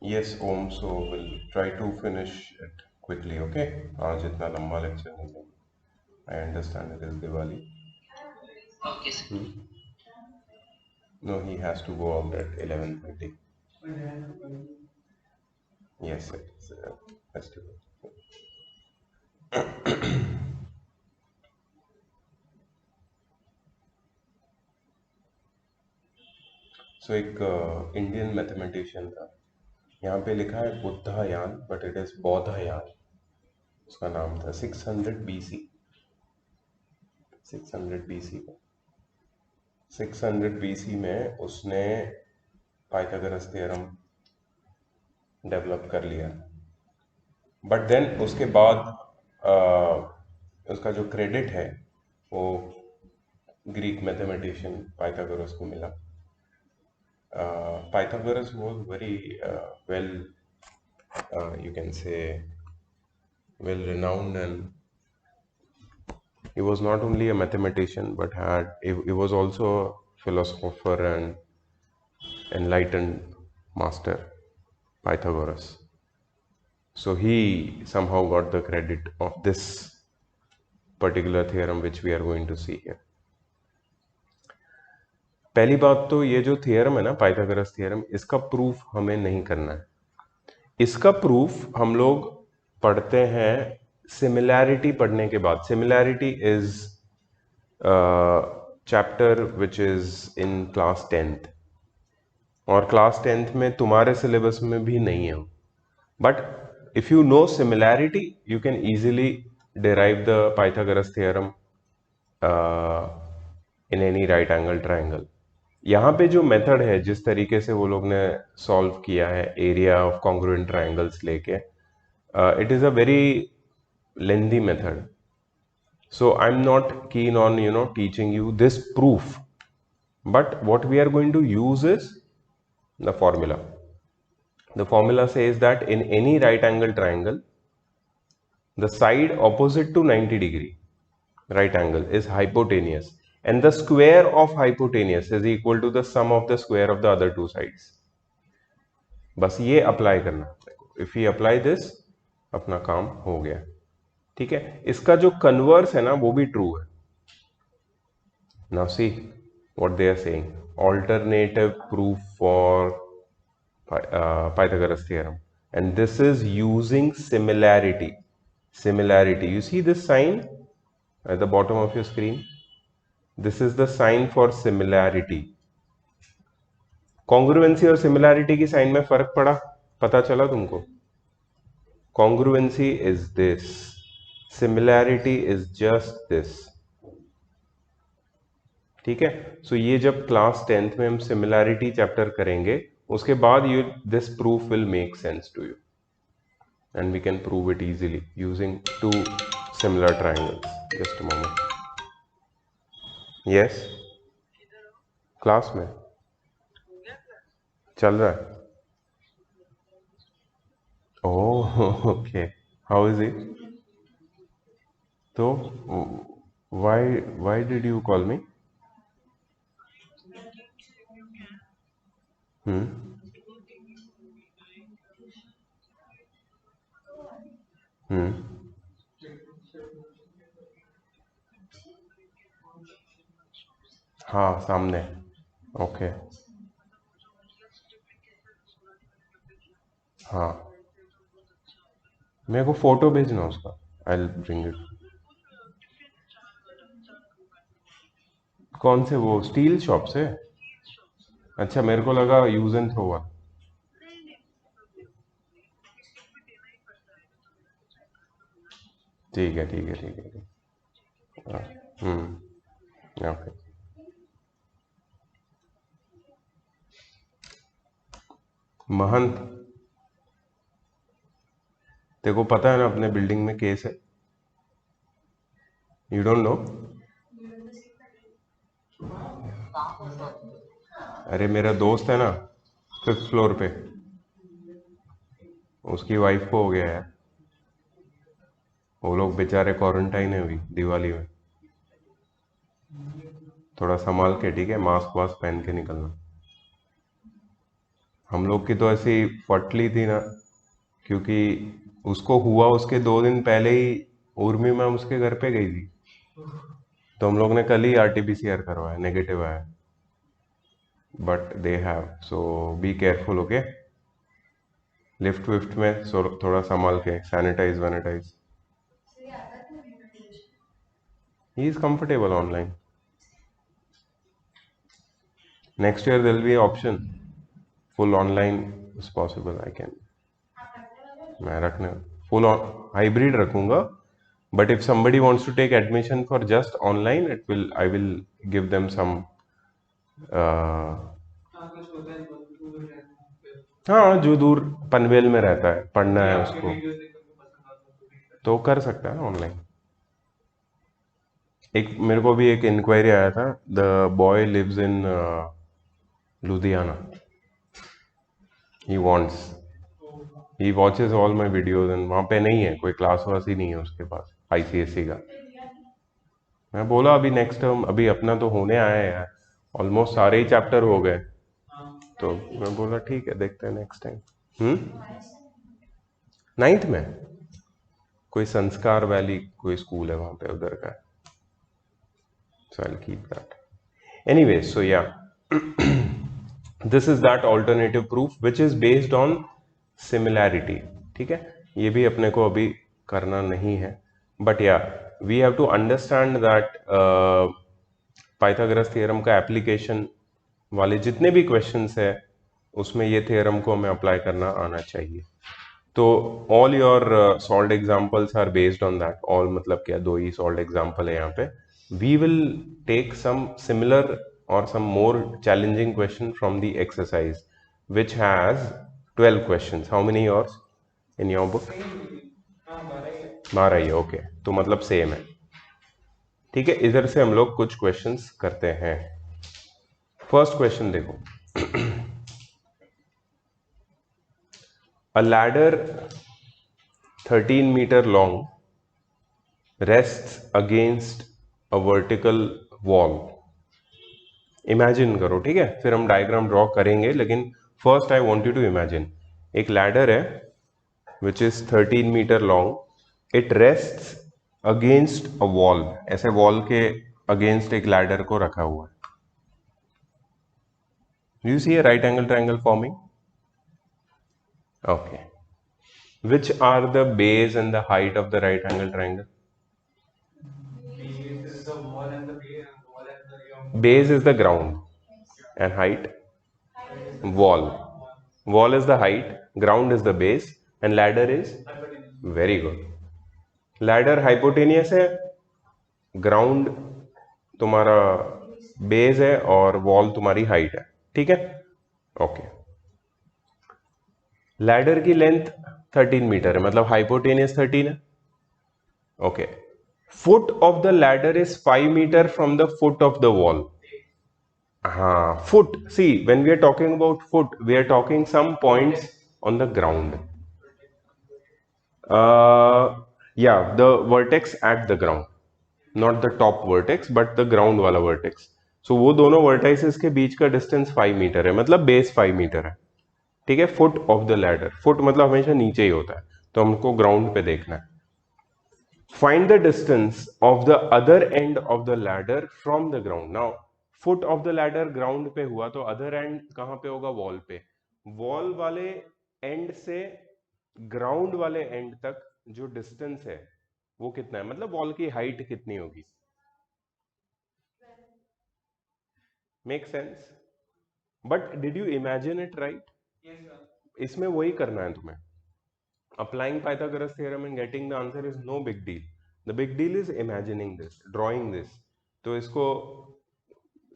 Yes, Om. So we'll try to finish it quickly, okay? आज इतना लंबा lecture नहीं लेंगे. I understand it is Diwali. Okay, sir. No, he has to go out at 11:30. Yes, it is festival. So एक Indian mathematician था. यहाँ पे लिखा है बुद्धायान, बट इट इज बौद्धयान. उसका नाम था 600 BC. 600 BC में 600 BC में उसने पाइथागोरस थ्योरम डेवलप कर लिया. बट देन उसके बाद उसका जो क्रेडिट है वो ग्रीक मैथमेटिशियन पाइथागोरस को मिला. Pythagoras was very you can say, well renowned, and he was not only a mathematician but he was also a philosopher and enlightened master, Pythagoras. So he somehow got the credit of this particular theorem which we are going to see here. पहली बात तो ये जो theorem है ना, Pythagoras theorem, इसका proof हमें नहीं करना है. इसका प्रूफ हम लोग पढ़ते हैं सिमिलैरिटी पढ़ने के बाद. Similarity is chapter which is in class 10th, और क्लास 10th में तुम्हारे सिलेबस में भी नहीं है. But if you know similarity you can easily derive the Pythagoras theorem in any right angle triangle. यहाँ पे जो मेथड है, जिस तरीके से वो लोग ने सॉल्व किया है एरिया ऑफ कॉन्ग्रुएंट ट्राइंगल्स लेके, it is a very lengthy method. So I'm not keen on teaching you this proof, but what we are going to use is the formula. The formula says that in any right angle triangle, the side opposite to 90 degree right angle is hypotenuse, and the square of hypotenuse is equal to the sum of the square of the other two sides. बस ये apply करना. If you apply this, अपना काम हो गया. ठीक है. इसका जो कन्वर्स है ना वो भी ट्रू है. Now see what they are saying. Alternative proof for Pythagoras theorem, and this is using similarity. Similarity. You see this sign at the bottom of your screen? This is the sign for similarity. Congruency और similarity की sign में फर्क पता चला तुमको? Congruency is this. Similarity is just this. ठीक है. सो ये जब क्लास 10th में हम सिमिलैरिटी चैप्टर करेंगे, उसके बाद you this proof will make sense to you, and we can prove it easily using two similar triangles. Just a moment. Yes, class में चल रहा है. Oh okay. How is it? तो why did you call me? Hmm. Hmm. हाँ, सामने. Okay. हाँ, मेरे को फोटो भेजना उसका. I will bring it. कौन से? वो स्टील शॉप से? अच्छा, मेरे को लगा यूज एंड थ्रो वाला. ठीक है, ठीक है, ठीक है, ठीक है. हाँ, ओके. महंत, तेरे को पता है ना अपने बिल्डिंग में केस है? You don't know? अरे मेरा दोस्त है ना, 5th फ्लोर पे, उसकी वाइफ को हो गया है. वो लोग बेचारे क्वारंटाइन है अभी दिवाली में. थोड़ा संभाल के, ठीक है? मास्क वास्क पहन के निकलना. हम लोग की तो ऐसी फटली थी ना, क्योंकि उसको हुआ उसके 2 दिन पहले ही उर्मी मैम उसके घर पे गई थी, तो हम लोग ने कल ही आरटीपीसीआर करवाया, नेगेटिव आया। But they have, so be careful, okay. Lift विफ्ट में थोड़ा संभाल के, सैनिटाइज वैनिटाइज। He is comfortable online. Next year will be option full online is possible, I can, मैं रखने फुल हाइब्रिड रखूंगा। But if somebody wants to take admission for just online, I will give them some हाँ, जो दूर पनवेल में रहता है, पढ़ना है उसको, तो कर सकता है ऑनलाइन। एक मेरे को भी एक इंक्वायरी आया था, the boy lives in Ludhiana, he wants, he watches all my videos, and वहाँ पे नहीं है कोई क्लास वास ही नहीं है उसके पास आईसीएससी का। मैं बोला अभी नेक्स्ट टर्म, अभी अपना तो होने आया है यार, ऑलमोस्ट सारे ही चैप्टर हो गए, तो मैं बोला ठीक है, देखते हैं नेक्स्ट टाइम। 9th में कोई संस्कार वैली कोई स्कूल है वहां पे, उधर का, so I will keep that anyway. So yeah, this is that alternative proof which is based on similarity, ठीक है। ये भी अपने को अभी करना नहीं है, but yeah we have to understand that Pythagoras theorem का एप्लीकेशन वाले जितने भी क्वेश्चंस है, उसमें ये थ्योरम को हमें अप्लाई करना आना चाहिए। तो all your solved examples are based on that, all मतलब क्या, 2 ही सॉल्व्ड एग्जांपल है यहाँ पे। We will take some similar और some more challenging question from the exercise which has 12 questions. How many yours in your book? 12 ही, okay, तो मतलब सेम है, ठीक है। इधर से हम लोग कुछ क्वेश्चंस करते हैं। फर्स्ट क्वेश्चन देखो, a ladder 13 meter long rests against a vertical wall। Imagine करो, ठीक है, फिर हम डायग्राम ड्रॉ करेंगे, लेकिन first I want you to imagine एक लैडर है which is 13 metre long, it rests against a wall, ऐसे वॉल के अगेंस्ट एक लैडर को रखा हुआ है। You see a right angle triangle forming, okay. Which are the base and the height of the right angle triangle? Base is the ground and height? Wall. Wall is the height, ground is the base, and ladder is? Very good. Ladder hypotenuse है, ground तुम्हारा base है और wall तुम्हारी height है, ठीक है, okay. Ladder की length 13 metre है, मतलब हाइपोटेनियस 13 है, okay. Foot of the ladder is 5 metre from the foot of the wall. हाँ, foot. See, when we are talking about foot, we are talking some points on the ground. Yeah, the vertex at the ground, not the top vertex, but the ground वाला vertex. So वो दोनों vertices के बीच का distance 5 metre है, मतलब base 5 metre है, ठीक है। foot of the ladder, foot मतलब हमेशा नीचे ही होता है, तो हमको ground पे देखना है। Find the distance of the other end of the ladder from the ground. Now, foot of the ladder ground पे हुआ, तो other end कहाँ पे होगा? wall पे। wall वाले end से ground वाले end तक जो distance है वो कितना है, मतलब wall की height कितनी होगी? Make sense? But did you imagine it right? Yes, sir. इसमें वही करना है तुम्हें। Applying Pythagoras theorem and getting the answer is no big deal. The big deal is imagining this, drawing this. तो इसको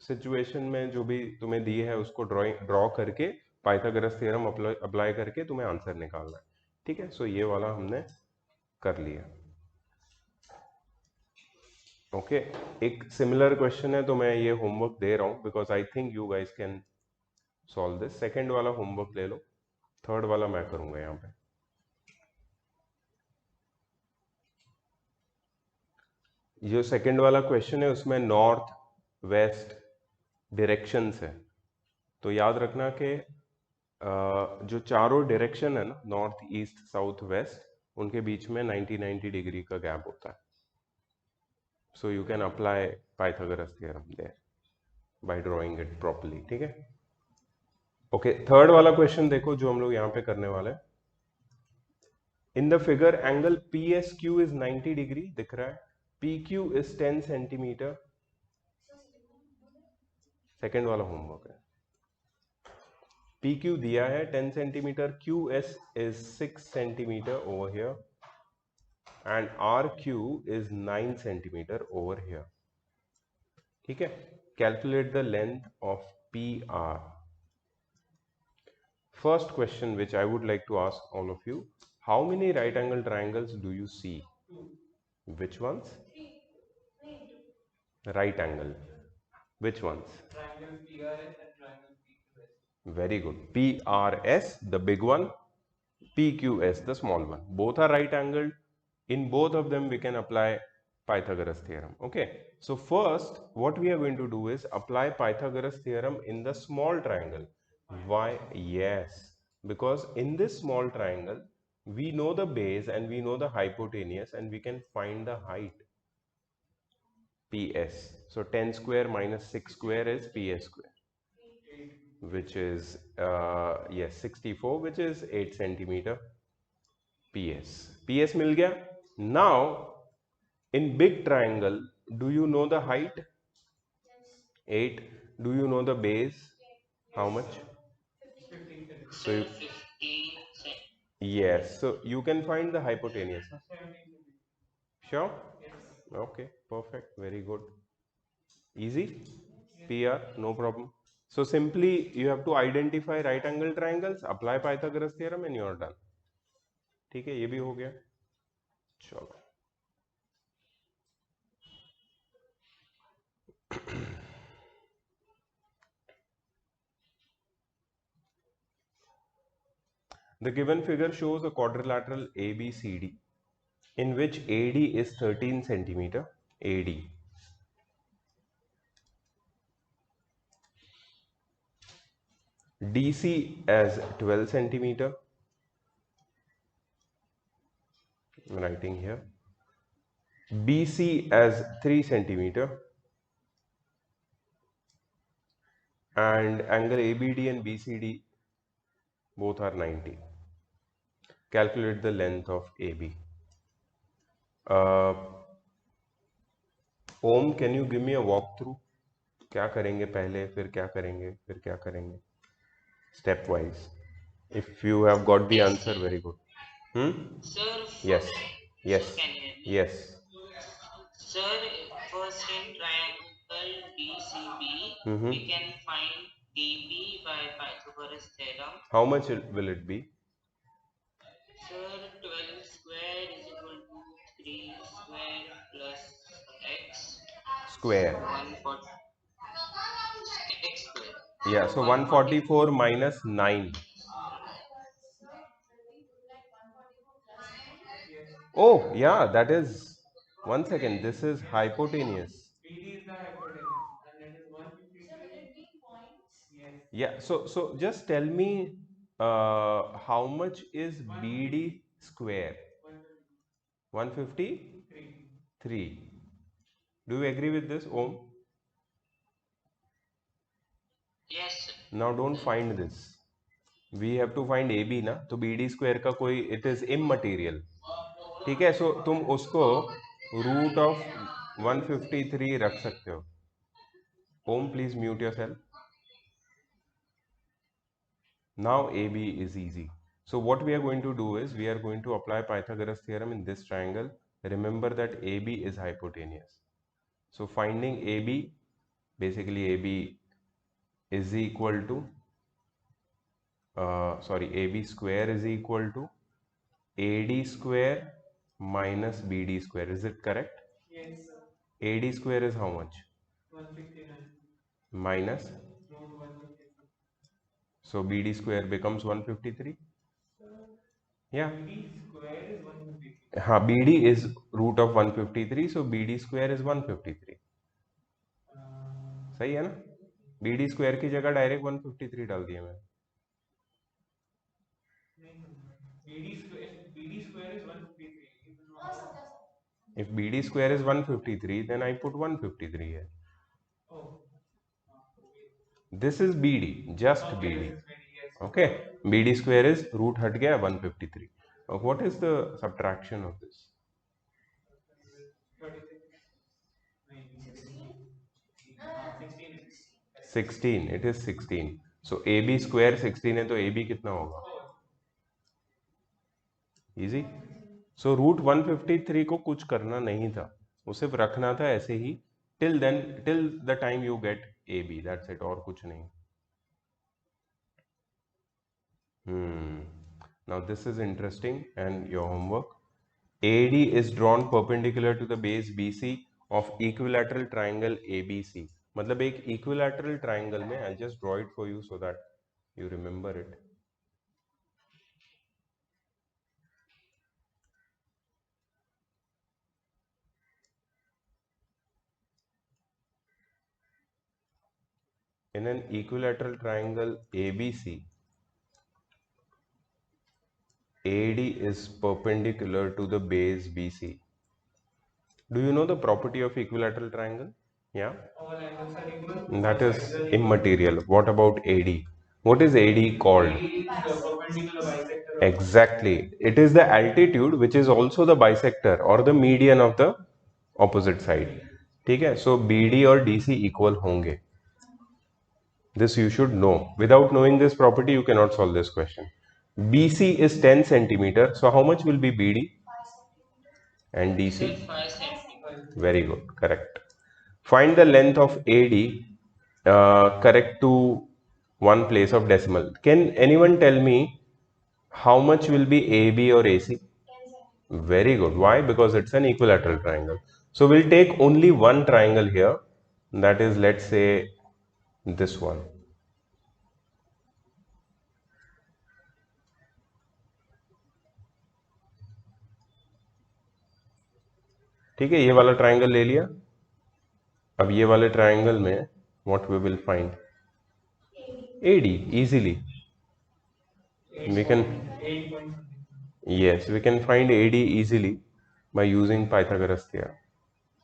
सिचुएशन में जो भी तुम्हें दी है उसको ड्रॉ करके पाइथागोरस थ्योरम अप्लाई करके तुम्हें आंसर निकालना है, ठीक है। सो ये वाला हमने कर लिया, ओके। एक सिमिलर क्वेश्चन है, तो मैं ये होमवर्क दे रहा हूं because I think you guys can solve this. Second वाला होमवर्क ले लो, थर्ड वाला मैं करूंगा यहाँ पे। जो सेकंड वाला क्वेश्चन है उसमें नॉर्थ वेस्ट डायरेक्शंस है, तो याद रखना कि जो चारों डायरेक्शन है ना, नॉर्थ ईस्ट साउथ वेस्ट, उनके बीच में 90 डिग्री का गैप होता है. So you can apply Pythagoras theorem there by drawing it properly. ठीक है. ओके, थर्ड वाला क्वेश्चन देखो जो हम लोग यहाँ पे करने वाले हैं. In the figure angle P S Q is 90 degree दिख रहा है. P Q is 10 centimetre. Second वाला होमवर्क है. पी क्यू दिया है 10 centimetre. Q S is 6 centimetre over here and R Q is 9 centimetre over here. ठीक है. Calculate the length of P R. First question which I would like to ask all of you, how many right angle triangles do you see? Which ones? Right angle. Which ones? Triangle PRS and triangle PQS. Very good. PRS, the big one. PQS, the small one. Both are right angled. In both of them, we can apply Pythagoras theorem. Okay. So first, what we are going to do is apply Pythagoras theorem in the small triangle. Why? Yes. Because in this small triangle, we know the base and we know the hypotenuse and we can find the height. PS. So 10 square minus 6 square is PS square, which is, yes, 64, which is 8 centimeter. PS. PS मिल गया. Now, in big triangle, do you know the height? 8. Do you know the base? How much? 15 centimeters. So you, 15 yes, so you can find the hypotenuse. 17 centimeters. Sure? Yes. Okay, perfect, very good. Easy? PR, no problem. So simply you have to identify right angle triangles, apply Pythagoras theorem and you are done. ठीक है, ये भी हो गया. चलो. The given figure shows a quadrilateral ABCD in which AD is 13 centimeter. AD. DC as 12 centimeter. I'm writing here. BC as 3 centimeter. And angle ABD and BCD both are 90. Calculate the length of AB. Om, can you give me a walkthrough? क्या करेंगे पहले, फिर क्या करेंगे, फिर क्या करेंगे? Step wise. If you have got the answer, very good. Sir, Yes. Yes. Sir, can you hear me? Yes. Sir, first in triangle DCB, we can find DB by Pythagoras theorem. How much will it be? Sir, 12 square is equal to 3 square plus x Square. 140 x square. Yeah, so 144 minus 9. Yes. Oh, yeah, that is, one second, this is hypotenuse. BD is the hypotenuse and it is 153. Yes. Yeah, so just tell me how much is BD square? 153. 3. Do you agree with this, Om? Yes, sir. Now don't find this. We have to find AB ना, तो BD square का कोई, it is immaterial. ठीक है, so तुम उसको root of 153 रख सकते हो. Om, please mute yourself. Now AB is easy. So what we are going to do is we are going to apply Pythagoras theorem in this triangle. Remember that AB is hypotenuse. So finding AB, basically AB is equal to, AB square is equal to AD square minus BD square. Is it correct? Yes, sir. AD square is how much? 159. Minus. Root 153. So BD square becomes 153. Yeah. BD square is 153. हाँ, BD is root of 153, so BD square is 153. सही है ना? BD square की जगह direct 153 डाल दिया मैंने. BD square is 153. You know how? If BD square is 153, then I put 153 here. Oh, This is BD, just okay, BD. this is very yes. Okay, BD square is root हट गया 153. What is the subtraction of this? 36. 16. 16. It is 16. So AB square 16 है तो AB कितना होगा? Easy. So root 153 को कुछ करना नहीं था, वो सिर्फ रखना था ऐसे ही till then, till the time you get AB. That's it. और कुछ नहीं. Now this is interesting and your homework. AD is drawn perpendicular to the base BC of equilateral triangle ABC. मतलब एक equilateral triangle में, I'll just draw it for you so that you remember it. In an equilateral triangle ABC, AD is perpendicular to the base BC. Do you know the property of equilateral triangle? Yeah. All angles are equal. That All is sides are equal. immaterial. What about AD? What is AD called? AD is the perpendicular bisector of Exactly. It is the altitude which is also the bisector or the median of the opposite side. ठीक है? So BD और DC equal होंगे. This you should know. Without knowing this property, you cannot solve this question. BC is 10 centimeter. So how much will be BD and Sir, DC? 5 centimeters. Very good. Correct. Find the length of AD correct to one place of decimal. Can anyone tell me how much will be AB or AC? Very good. Why? Because it's an equilateral triangle. So we'll take only one triangle here. That is, let's say, this one. ठीक है, ये वाला triangle ले लिया. अब ये वाले triangle में what we will find? AD easily. We can 8 point something. yes, we can find AD easily by using Pythagoras theorem.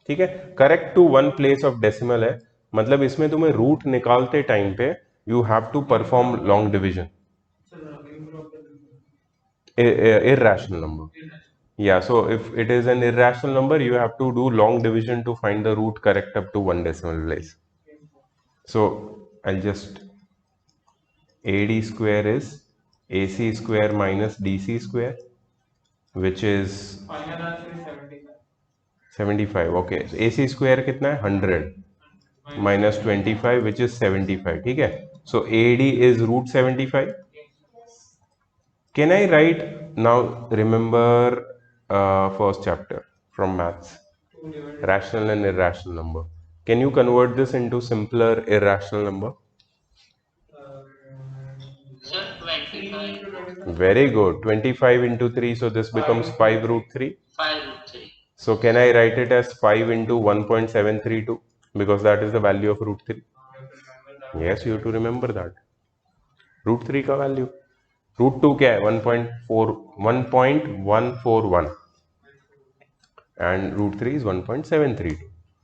ठीक है, correct to one place of decimal है, मतलब इसमें तुम्हें रूट निकालते टाइम पे you have to perform long division. Irrational number. Yeah, so if it is an irrational number, you have to do long division to find the root correct up to one decimal place. So I'll just AD square is AC square minus DC square, which is Final answer is 75. 75. Okay, so AC square कितना है 100 minus 25, which is 75. ठीक है, so AD is root 75. Can I write now? Remember first chapter from maths, 2 divided rational and irrational number. Can you convert this into simpler irrational number? Sir, 25. 25. Very good. 25 into 3, so this becomes 5 root 3. 5 root 3. So can I write it as 5 into 1.732 because that is the value of root 3. Yes, you have to remember that. Root 3 का value. Root 2 क्या है? 1.141 and root 3 is 1.732.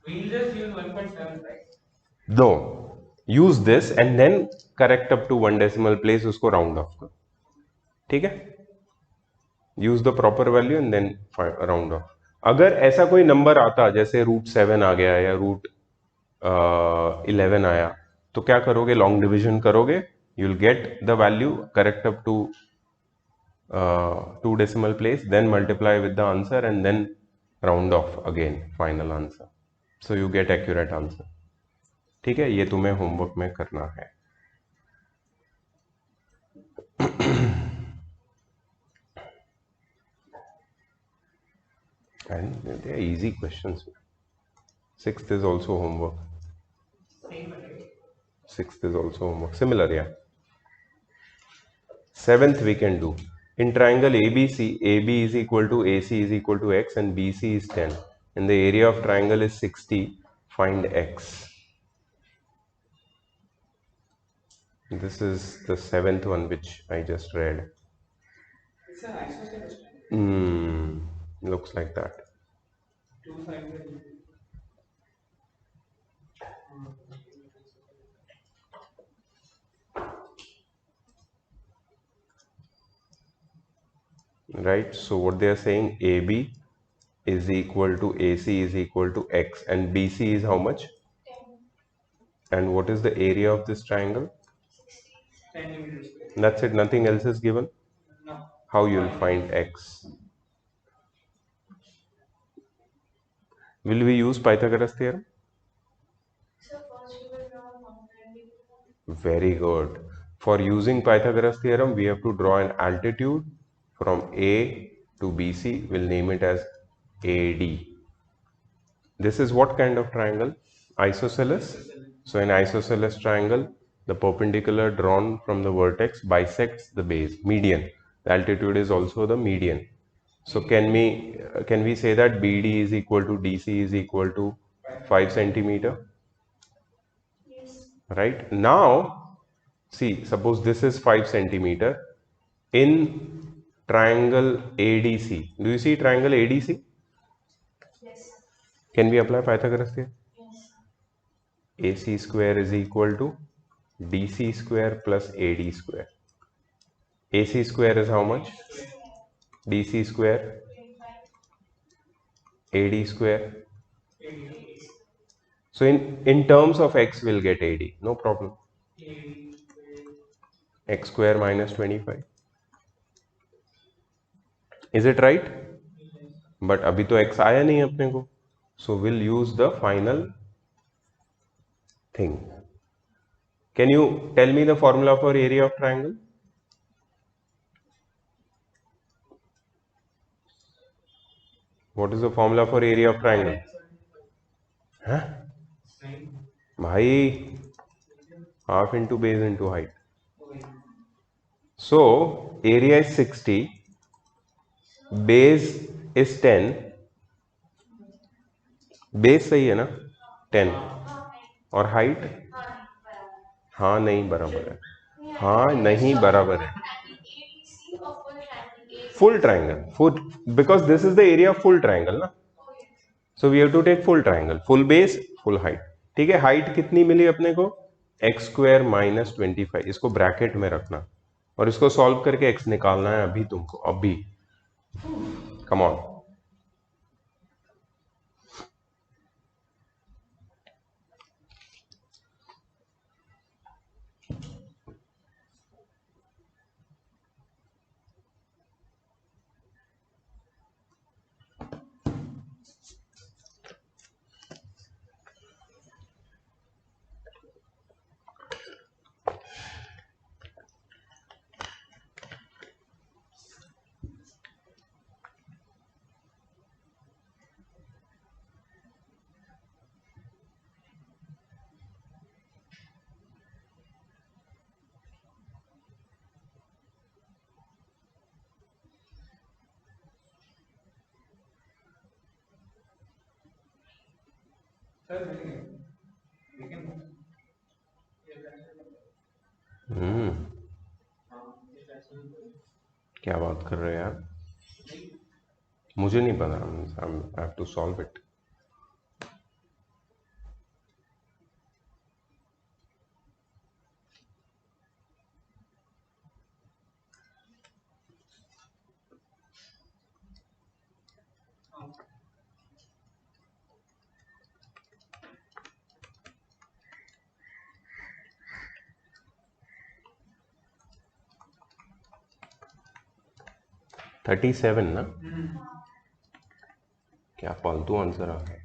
We'll just use 1.7, right? No, use this and then correct up to one decimal place, उसको round off करो. ठीक है? Use the proper value and then round off. अगर ऐसा कोई नंबर आता जैसे रूट 7 आ गया या रूट 11 आया तो क्या करोगे? लॉन्ग डिवीजन करोगे, you will get the value correct up to 2 decimal place, then multiply with the answer and then round off again final answer, so you get accurate answer. ठीक है, ये तुम्हें होमवर्क में करना है. And they are easy questions. 6th is also homework. Same, right? 6th is also homework. Similar, yeah. 7th we can do. In triangle ABC, AB is equal to AC is equal to X and BC is 10. And the area of triangle is 60. Find X. This is the 7th one which I just read. It's an isosceles triangle. Looks like that. Two sides are equal. Right, so what they are saying, AB is equal to AC is equal to X, and BC is how much? 10. And what is the area of this triangle? 60 Centimeters square. That's it, nothing else is given. No. How you'll find X? Will we use Pythagoras theorem? So first we will draw one perpendicular. Very good. For using Pythagoras theorem, we have to draw an altitude from A to BC. We'll name it as AD. This is what kind of triangle? Isosceles. So in isosceles triangle, the perpendicular drawn from the vertex bisects the base, median. The altitude is also the median. So can we say that BD is equal to DC is equal to 5 centimeter? Yes. Right? Now, see, suppose this is 5 centimeter in triangle ADC. Do you see triangle ADC? Yes. Can we apply Pythagoras theorem? Yes. AC square is equal to DC square plus AD square. AC square is how much? DC square, 25. AD square. 80. So in terms of X, we'll get AD. No problem. 80. X square minus 25. Is it right? But अभी तो X आया नहीं अपने को. So we'll use the final thing. Can you tell me the formula for area of triangle? What is the formula for area of triangle? Huh? भाई, half into base into height. So area is 60, base is 10. Base सही है ना? 10. और height? हाँ नहीं बराबर है. हाँ नहीं बराबर है. ABC or full triangle A. Full triangle. Full, because this is the area of full triangle ना. So we have to take full triangle. Full base, full height. ठीक है, हाइट कितनी मिली अपने को? X square minus 25. इसको bracket में रखना और इसको सॉल्व करके एक्स निकालना है अभी तुमको, अभी. Come on. क्या बात कर रहे हो यार? मुझे नहीं पता. I have to solve it. Hmm. 37 ना? क्या फालतू आंसर आ गया.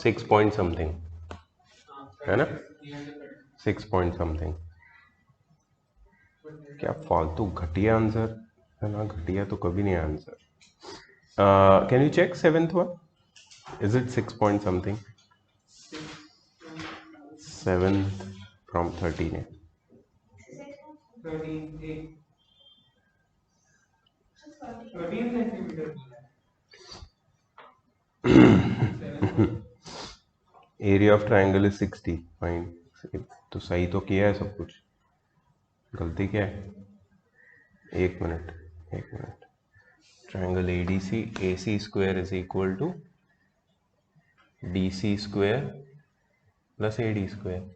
6 point something है ना? 6 point something. क्या फालतू घटिया आंसर है ना? घटिया तो कभी नहीं answer. Can you check 7th one? Is it 6 point something? 7th from 13 है. 13 centimeters. Area of triangle is 60. Fine. तो सही तो किया है सब कुछ. गलती क्या है? एक minute triangle ADC, AC square is equal to DC square plus AD square.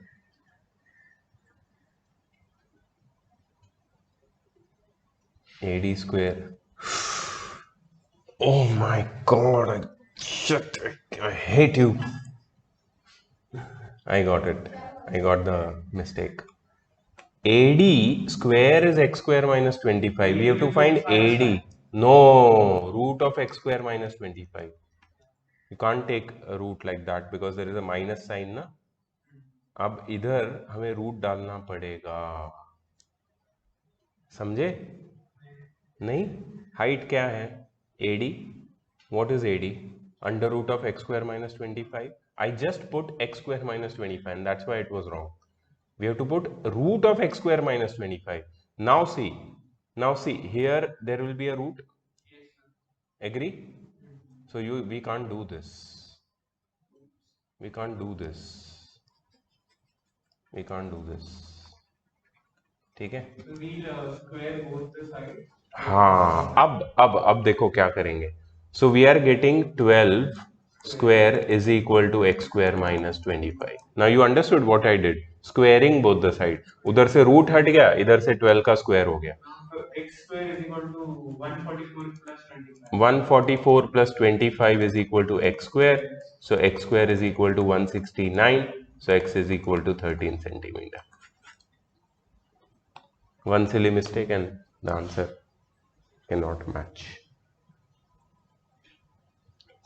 AD square. Oh my god, shit, I hate you. I got it. I got the mistake. AD square is x square minus 25. We have to find AD. No, root of x square minus 25. You can't take a root like that because there is a minus sign ना. अब इधर हमें root डालना पड़ेगा, समझे? नहीं, height क्या है? AD. What is AD? Under root of x square minus 25. I just put x square minus 25 and that's why it was wrong. We have to put root of x square minus 25. Now see, here there will be a root. Agree? So we can't do this. We can't do this. ठीक है? We'll square both the sides. हाँ, अब देखो क्या करेंगे. So we are getting 12 square is equal to x square minus 25. Now you understood what I did? Squaring both the side. उधर से root हट गया, इधर से 12 का स्क्वायर हो गया. So x square is equal to 144 plus 25. 144 plus 25 is equal to x square. So x square is equal to 169. So x is equal to 13 centimeter. One silly mistake and the answer cannot match.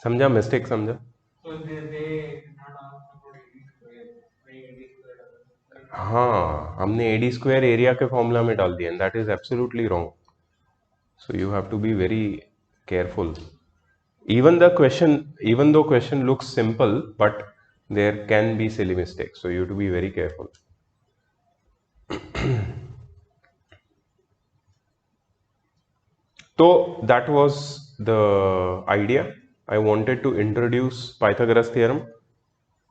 समझा? Mistake समझा? So they did not ask about AD square. Why AD square? हाँ, हमने AD square area के formula में डाल दिया, and that is absolutely wrong. So you have to be very careful. Even though question looks simple, but there can be silly mistakes. So you have to be very careful. So that was the idea. I wanted to introduce Pythagoras theorem.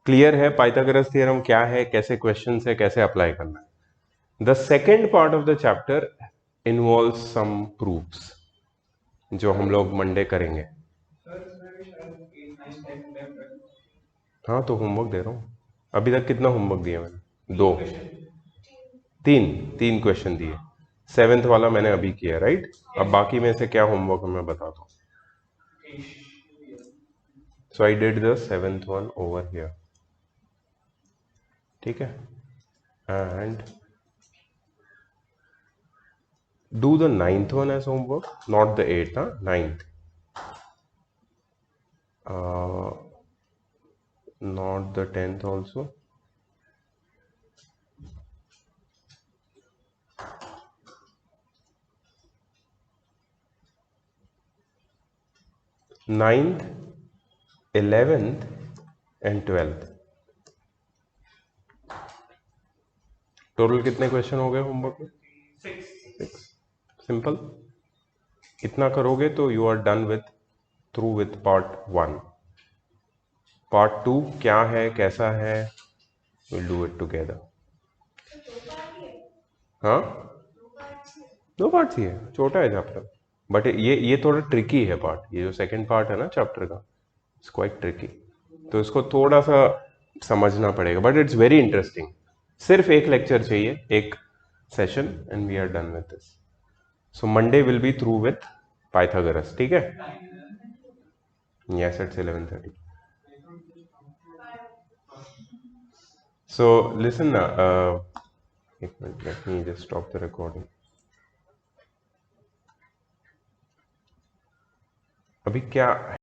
Clear है Pythagoras theorem क्या है, कैसे questions है, कैसे apply करना है. The second part of the chapter involves some proofs जो हम लोग मंडे करेंगे. हाँ, तो होमवर्क दे रहा हूँ. अभी तक कितना होमवर्क दिया मैंने? 2, 3 क्वेश्चन दिए. 7th वाला मैंने अभी किया, राइट? अब बाकी में से क्या होमवर्क है मैं बताता हूँ. So I did the 7th one over here. ठीक है? And do the 9th one as homework, not the 8th, huh? 9th. Not the 10th also. Ninth, 11th and 12th. Total कितने क्वेश्चन हो गए homework में? 6. Simple. इतना करोगे तो you are done with through with part 1. Part 2 क्या है, कैसा है, विल डू इट टुगेदर. हाँ, 2 पार्ट्स ही है, छोटा है चैप्टर. बट ये थोड़ा ट्रिकी है पार्ट. ये जो सेकंड पार्ट है ना चैप्टर का, इट्स क्वाइट ट्रिकी. तो इसको थोड़ा सा समझना पड़ेगा, बट इट्स वेरी इंटरेस्टिंग. सिर्फ एक लेक्चर चाहिए, एक session, and we are done with this. So Monday will be through with Pythagoras. ठीक है? Yes, it's 11:30. सो लिसन ना, एक minute, let me just stop the recording. अभी क्या